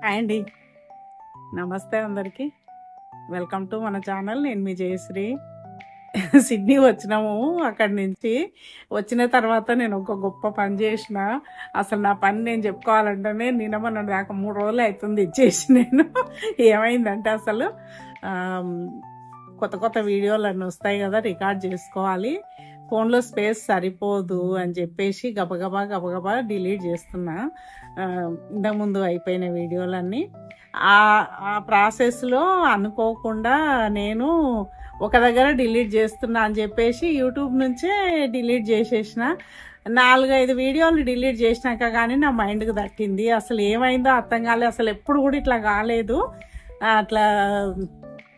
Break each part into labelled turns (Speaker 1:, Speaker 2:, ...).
Speaker 1: Hi అండి, నమస్తే అందరికీ. వెల్కమ్ టు మన ఛానల్. నేను మీ జయశ్రీ. సిడ్నీ వచ్చినాము. అక్కడి నుంచి వచ్చిన తర్వాత నేను ఒక గొప్ప పని చేసిన. అసలు నా పని నేను చెప్పుకోవాలంటేనే నిన్న మొన్న దాకా 3 రోజులు అవుతుంది ఇచ్చేసి నేను. ఏమైందంటే అసలు కొత్త కొత్త వీడియోలు అన్నీ వస్తాయి కదా, రికార్డ్ చేసుకోవాలి. ఫోన్లో స్పేస్ సరిపోదు అని చెప్పేసి గబగబా డిలీట్ చేస్తున్నా ఇంతకుముందు అయిపోయిన వీడియోలన్నీ. ఆ ప్రాసెస్లో అనుకోకుండా నేను ఒక దగ్గర డిలీట్ చేస్తున్నా అని చెప్పేసి యూట్యూబ్ నుంచే డిలీట్ చేసేసిన. 4-5 వీడియోలు డిలీట్ చేసినాక కానీ నా మైండ్కి తట్టింది. అసలు ఏమైందో అర్థం కాలేదు. అసలు ఎప్పుడు కూడా ఇట్లా కాలేదు. అట్లా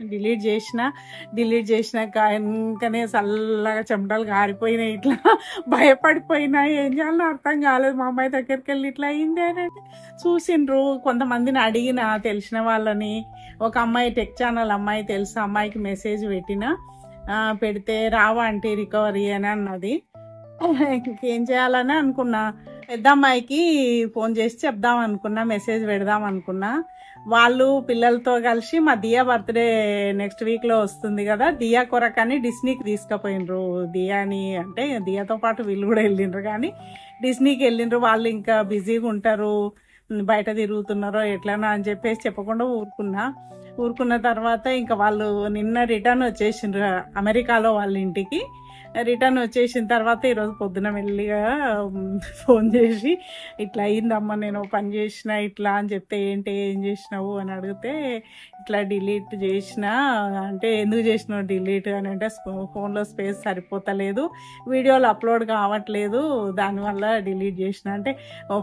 Speaker 1: డిలీట్ చేసినాక ఇంకనే చల్లగా చెమటలు కారిపోయినాయి. ఇట్లా భయపడిపోయినా. ఏం చేయాలో అర్థం కాలేదు. మా అమ్మాయి దగ్గరికి వెళ్ళి ఇట్లా అయింది అని చూసిండ్రు. కొంతమందిని అడిగిన తెలిసిన వాళ్ళని. ఒక అమ్మాయి టెక్ ఛానల్ అమ్మాయి తెలుసు, అమ్మాయికి మెసేజ్ పెడితే రావా అంటే రికవరీ అని అన్నది. ఇంకేం చేయాలని అనుకున్నా. పెద్ద అమ్మాయికి ఫోన్ చేసి చెప్దాం అనుకున్నా, మెసేజ్ పెడదాం అనుకున్నా. వాళ్ళు పిల్లలతో కలిసి మా దియా బర్త్డే నెక్స్ట్ వీక్లో వస్తుంది కదా, దియా కొరకని డిస్నీకి తీసుకుపోయినరు. దియాని అంటే దియాతో పాటు వీళ్ళు కూడా వెళ్ళిండ్రు, కానీ డిస్నీకి వెళ్ళిండ్రు. వాళ్ళు ఇంకా బిజీగా ఉంటారు, బయట తిరుగుతున్నారో ఎట్లనో అని చెప్పేసి చెప్పకుండా ఊరుకున్న తర్వాత ఇంకా వాళ్ళు నిన్న రిటర్న్ వచ్చేసిండ్రు అమెరికాలో వాళ్ళ ఇంటికి. రిటర్న్ వచ్చేసిన తర్వాత ఈరోజు పొద్దున మెల్లిగా ఫోన్ చేసి ఇట్లా అయిందమ్మా, నేను పని చేసిన ఇట్లా అని చెప్తే ఏం చేసినావు అని అడిగితే ఇట్లా డిలీట్ చేసిన అంటే ఎందుకు చేసినావు డిలీట్ అని అంటే ఫోన్లో స్పేస్ సరిపోతలేదు, వీడియోలు అప్లోడ్ కావట్లేదు, దానివల్ల డిలీట్ చేసిన. అంటే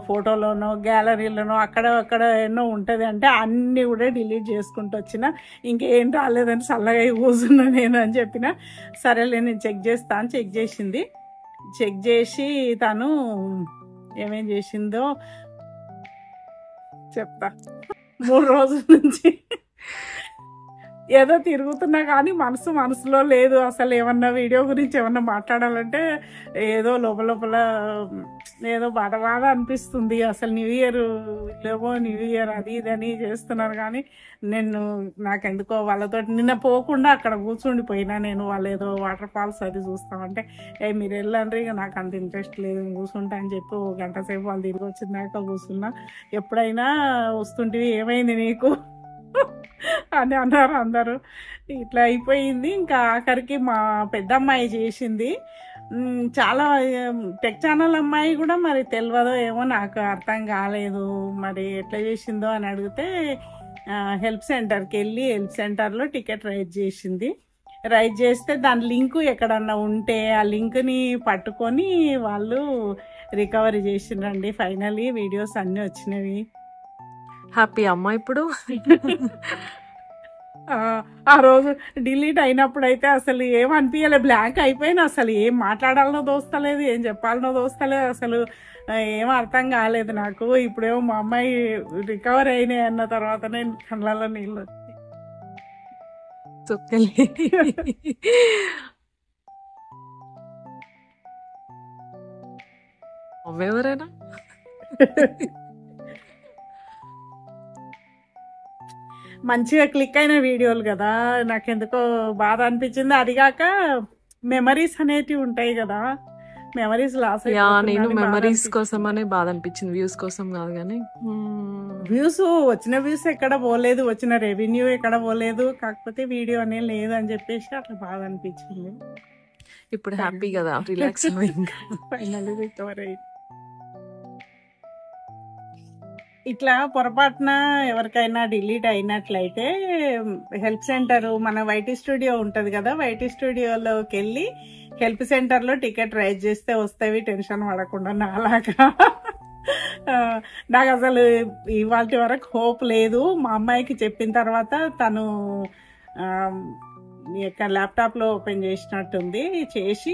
Speaker 1: ఫోటోలోనో గ్యాలరీలోనో అక్కడ ఎన్నో ఉంటుంది అంటే అన్నీ కూడా డిలీట్ చేసుకుంటూ వచ్చిన. ఇంకేం రాలేదని చల్లగా కూర్చున్నా నేను అని చెప్పిన. సరేలే నేను చెక్ చేస్తాను. చెక్ చేసింది. చెక్ చేసి తను ఏమేం చేసిందో చెప్తా. 3 రోజుల నుంచి ఏదో తిరుగుతున్నా కానీ మనసులో లేదు. అసలు ఏమన్నా వీడియో గురించి ఏమన్నా మాట్లాడాలంటే ఏదో లోపల ఏదో బాధ అనిపిస్తుంది. అసలు న్యూ ఇయర్ అది ఇదని చేస్తున్నారు, కానీ నాకెందుకో వాళ్ళతో నిన్న పోకుండా అక్కడ కూర్చుండిపోయినా. నేను వాళ్ళు ఏదో వాటర్ ఫాల్స్ అది చూస్తామంటే మీరు వెళ్ళండి, ఇక నాకు అంత ఇంట్రెస్ట్ లేదు, కూర్చుంటా అని చెప్పి 1 గంట సేపు వాళ్ళు తిరిగి వచ్చిందాక కూర్చున్నా. ఎప్పుడైనా వస్తుంటివి ఏమైంది నీకు అని అన్నారు అందరూ. ఇట్లా అయిపోయింది. ఇంకా ఆఖరికి మా పెద్దమ్మాయి చేసింది. చాలా టెక్ ఛానల్ అమ్మాయి కూడా మరి తెలియదో ఏమో, నాకు అర్థం కాలేదు. మరి ఎట్లా చేసిందో అని అడిగితే హెల్ప్ సెంటర్కి వెళ్ళి హెల్ప్ సెంటర్లో టికెట్ రైజ్ చేసింది. రైజ్ చేస్తే దాని లింకు ఎక్కడన్నా ఉంటే ఆ లింక్ని పట్టుకొని వాళ్ళు రికవరీ చేసిండ్రండి. ఫైనలీ వీడియోస్ అన్నీ వచ్చినవి.
Speaker 2: హ్యాపీ అమ్మా ఇప్పుడు.
Speaker 1: ఆ రోజు డిలీట్ అయినప్పుడు అయితే అసలు ఏమనిపించలేదు, బ్లాంక్ అయిపోయినా. అసలు ఏం మాట్లాడాలనో దోస్తలేదు, ఏం చెప్పాలనో దోస్తలేదు, అసలు ఏం అర్థం కాలేదు నాకు. ఇప్పుడేమో మా అమ్మాయి రికవర్ అయినాయి అన్న తర్వాతనే కళ్ళలో నీళ్ళు
Speaker 2: ఎవరైనా
Speaker 1: మంచిగా క్లిక్ అయిన వీడియోలు కదా, నాకెందుకో బాధ అనిపించింది. అదిగాక మెమరీస్ అనేటివి ఉంటాయి కదా, మెమరీస్ లాస్.
Speaker 2: నేను మెమరీస్ కోసం అనే బాధ అనిపించింది, వ్యూస్ కోసం కాదు. కానీ
Speaker 1: వచ్చిన వ్యూస్ ఎక్కడ పోలేదు, వచ్చిన రెవెన్యూ ఎక్కడ పోలేదు, కాకపోతే వీడియో అనే లేదు అని చెప్పేసి అట్లా బాధ అనిపించింది.
Speaker 2: ఇప్పుడు హ్యాపీ కదా, రిలాక్స్
Speaker 1: ఫైనల్లీ రికవర్ అయ్యి. ఇట్లా పొరపాటున ఎవరికైనా డిలీట్ అయినట్లయితే హెల్ప్ సెంటర్, మన వైటీ స్టూడియో ఉంటుంది కదా, వైటీ స్టూడియోలోకి వెళ్ళి హెల్ప్ సెంటర్లో టికెట్ రైజ్ చేస్తే వస్తాయి, టెన్షన్ పడకుండా. నాలాగా నాకు అసలు ఇవాళ వరకు హోప్ లేదు. మా అమ్మాయికి చెప్పిన తర్వాత తను ల్యాప్టాప్లో ఓపెన్ చేసినట్టుంది, చేసి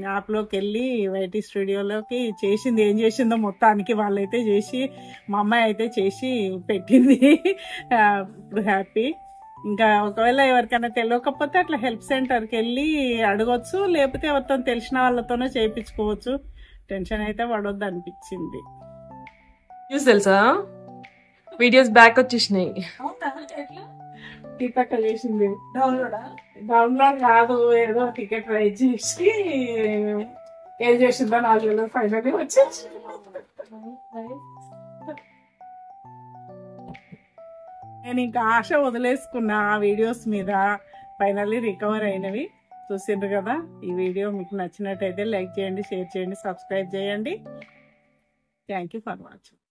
Speaker 1: యాప్లోకి వెళ్ళి వైటీ స్టూడియోలోకి చేసింది. ఏం చేసిందో మొత్తానికి వాళ్ళైతే చేసి, మా అమ్మాయి అయితే చేసి పెట్టింది. ఇప్పుడు హ్యాపీ. ఇంకా ఒకవేళ ఎవరికైనా తెలియకపోతే అట్లా హెల్ప్ సెంటర్కి వెళ్ళి అడగొచ్చు, లేకపోతే ఎవరితో తెలిసిన వాళ్ళతోనే చేయించుకోవచ్చు. టెన్షన్ అయితే పడొద్దు అనిపించింది.
Speaker 2: తెలుసా వీడియోస్ బ్యాక్ వచ్చేసినాయి.
Speaker 1: టికెట్ చేసింది డౌన్లోడ్ కాదు, ఏదో టికెట్ ట్రై చేసి ఏం చేసిందో నాకు ఫైనల్లీ వచ్చేసి నేను ఇంకా ఆశ వదిలేసుకున్నా ఆ వీడియోస్ మీద. ఫైనల్లీ రికవర్ అయినవి చూసిండ్రు కదా. ఈ వీడియో మీకు నచ్చినట్టయితే లైక్ చేయండి, షేర్ చేయండి, సబ్స్క్రైబ్ చేయండి. Thank you for watching.